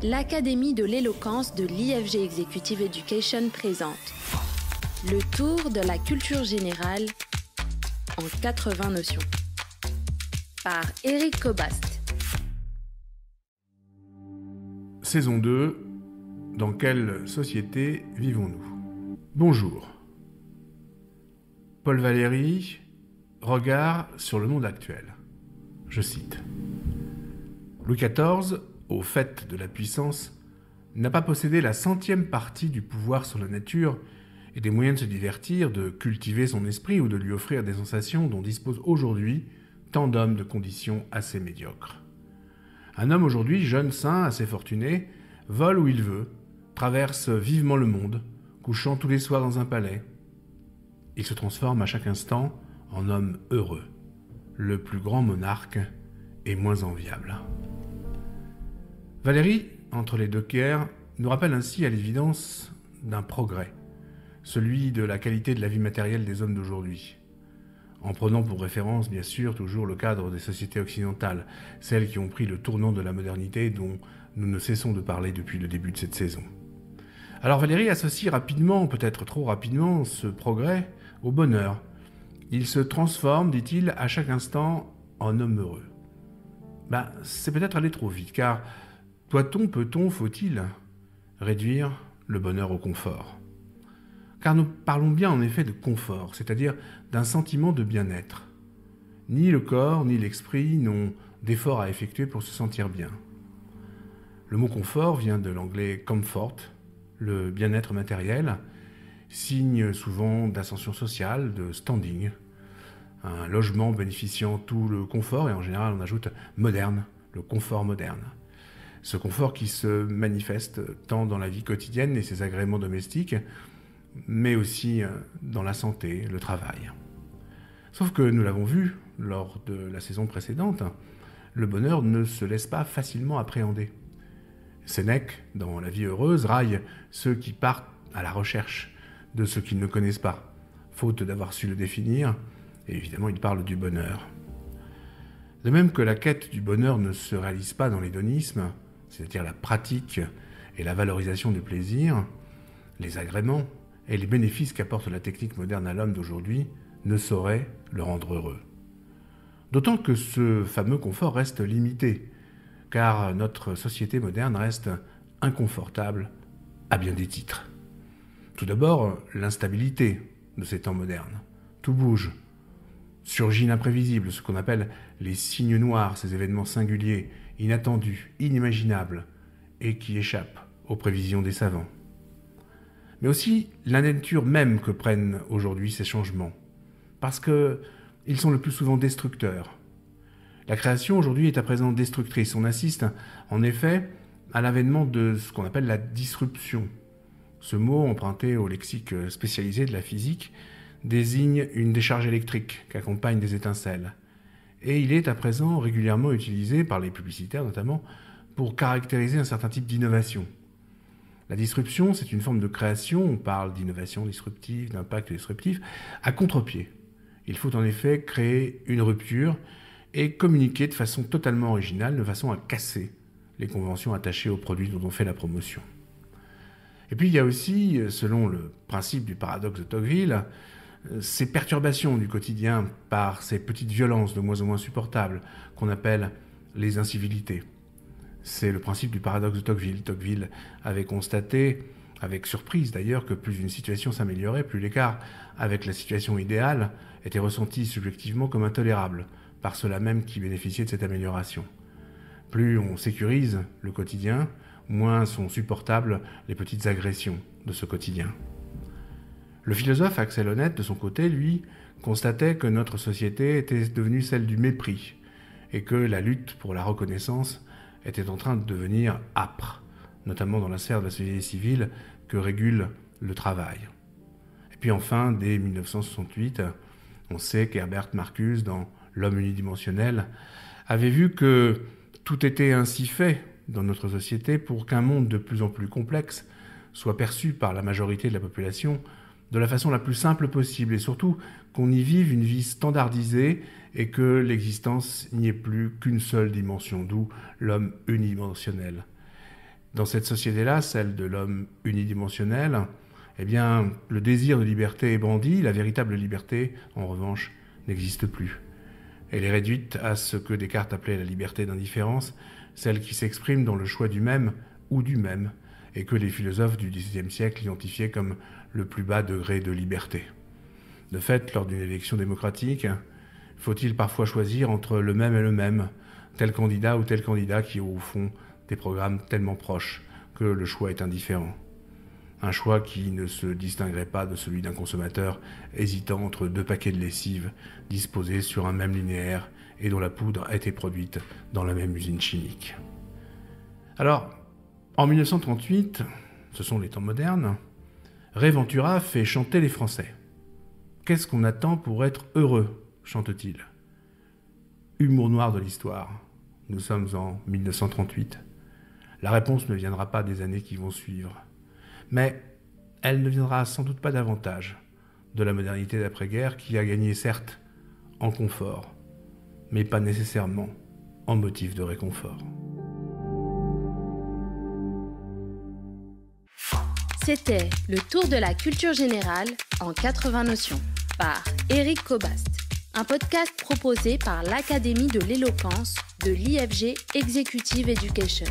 l'Académie de l'éloquence de l'IFG Executive Education présente le tour de la culture générale en 80 notions par Éric Cobast. Saison 2. Dans quelle société vivons-nous? Bonjour. Paul Valéry, regard sur le monde actuel. Je cite. Louis XIV, au fait de la puissance, n'a pas possédé la 100e partie du pouvoir sur la nature et des moyens de se divertir, de cultiver son esprit ou de lui offrir des sensations dont disposent aujourd'hui tant d'hommes de conditions assez médiocres. Un homme aujourd'hui, jeune, sain, assez fortuné, vole où il veut, traverse vivement le monde, couchant tous les soirs dans un palais. Il se transforme à chaque instant en homme heureux. Le plus grand monarque est moins enviable. Valéry, entre les deux guerres, nous rappelle ainsi à l'évidence d'un progrès, celui de la qualité de la vie matérielle des hommes d'aujourd'hui. En prenant pour référence, bien sûr, toujours le cadre des sociétés occidentales, celles qui ont pris le tournant de la modernité dont nous ne cessons de parler depuis le début de cette saison. Alors Valéry associe rapidement, peut-être trop rapidement, ce progrès au bonheur. Il se transforme, dit-il, à chaque instant en homme heureux. C'est peut-être aller trop vite, car doit-on, peut-on, faut-il réduire le bonheur au confort? Car nous parlons bien en effet de confort, c'est-à-dire d'un sentiment de bien-être. Ni le corps ni l'esprit n'ont d'efforts à effectuer pour se sentir bien. Le mot confort vient de l'anglais comfort, le bien-être matériel, signe souvent d'ascension sociale, de standing. Un logement bénéficiant tout le confort, et en général on ajoute moderne, le confort moderne. Ce confort qui se manifeste tant dans la vie quotidienne et ses agréments domestiques, mais aussi dans la santé, le travail. Sauf que nous l'avons vu lors de la saison précédente, le bonheur ne se laisse pas facilement appréhender. Sénèque, dans La vie heureuse, raille ceux qui partent à la recherche de ce qu'ils ne connaissent pas, faute d'avoir su le définir, et évidemment il parle du bonheur. De même que la quête du bonheur ne se réalise pas dans l'hédonisme, c'est-à-dire la pratique et la valorisation du plaisir, les agréments et les bénéfices qu'apporte la technique moderne à l'homme d'aujourd'hui ne sauraient le rendre heureux. D'autant que ce fameux confort reste limité, car notre société moderne reste inconfortable à bien des titres. Tout d'abord, l'instabilité de ces temps modernes. Tout bouge. Surgit l'imprévisible, ce qu'on appelle les signes noirs, ces événements singuliers, inattendus, inimaginables, et qui échappent aux prévisions des savants. Mais aussi la nature même que prennent aujourd'hui ces changements, parce qu'ils sont le plus souvent destructeurs. La création aujourd'hui est à présent destructrice. On assiste en effet à l'avènement de ce qu'on appelle la disruption. Ce mot, emprunté au lexique spécialisé de la physique, désigne une décharge électrique qu'accompagne des étincelles. Et il est à présent régulièrement utilisé par les publicitaires notamment pour caractériser un certain type d'innovation. La disruption, c'est une forme de création, on parle d'innovation disruptive, d'impact disruptif, à contre-pied. Il faut en effet créer une rupture et communiquer de façon totalement originale, de façon à casser les conventions attachées aux produits dont on fait la promotion. Et puis il y a aussi, selon le principe du paradoxe de Tocqueville, ces perturbations du quotidien par ces petites violences de moins en moins supportables qu'on appelle les incivilités. C'est le principe du paradoxe de Tocqueville. Tocqueville avait constaté, avec surprise d'ailleurs, que plus une situation s'améliorait, plus l'écart avec la situation idéale était ressenti subjectivement comme intolérable par ceux-là même qui bénéficiaient de cette amélioration. Plus on sécurise le quotidien, moins sont supportables les petites agressions de ce quotidien. Le philosophe Axel Honneth, de son côté, lui, constatait que notre société était devenue celle du mépris et que la lutte pour la reconnaissance était en train de devenir âpre, notamment dans la sphère de la société civile que régule le travail. Et puis enfin, dès 1968, on sait qu'Herbert Marcuse, dans L'homme unidimensionnel, avait vu que tout était ainsi fait dans notre société pour qu'un monde de plus en plus complexe soit perçu par la majorité de la population de la façon la plus simple possible et surtout qu'on y vive une vie standardisée et que l'existence n'y ait plus qu'une seule dimension, d'où l'homme unidimensionnel. Dans cette société-là, celle de l'homme unidimensionnel, eh bien, le désir de liberté est brandi, la véritable liberté, en revanche, n'existe plus. Elle est réduite à ce que Descartes appelait la liberté d'indifférence, celle qui s'exprime dans le choix du même ou du même, et que les philosophes du XVIIe siècle identifiaient comme le plus bas degré de liberté. De fait, lors d'une élection démocratique, faut-il parfois choisir entre le même et le même, tel candidat ou tel candidat qui ont au fond des programmes tellement proches que le choix est indifférent. Un choix qui ne se distinguerait pas de celui d'un consommateur hésitant entre 2 paquets de lessive disposés sur un même linéaire et dont la poudre a été produite dans la même usine chimique. Alors, en 1938, ce sont les temps modernes, Ray Ventura fait chanter les Français. Qu'est-ce qu'on attend pour être heureux, chante-t-il. Humour noir de l'histoire. Nous sommes en 1938. La réponse ne viendra pas des années qui vont suivre. Mais elle ne viendra sans doute pas davantage de la modernité d'après-guerre qui a gagné certes en confort, mais pas nécessairement en motif de réconfort. C'était le tour de la culture générale en 80 notions par Éric Cobast, un podcast proposé par l'Académie de l'éloquence de l'IFG Executive Education.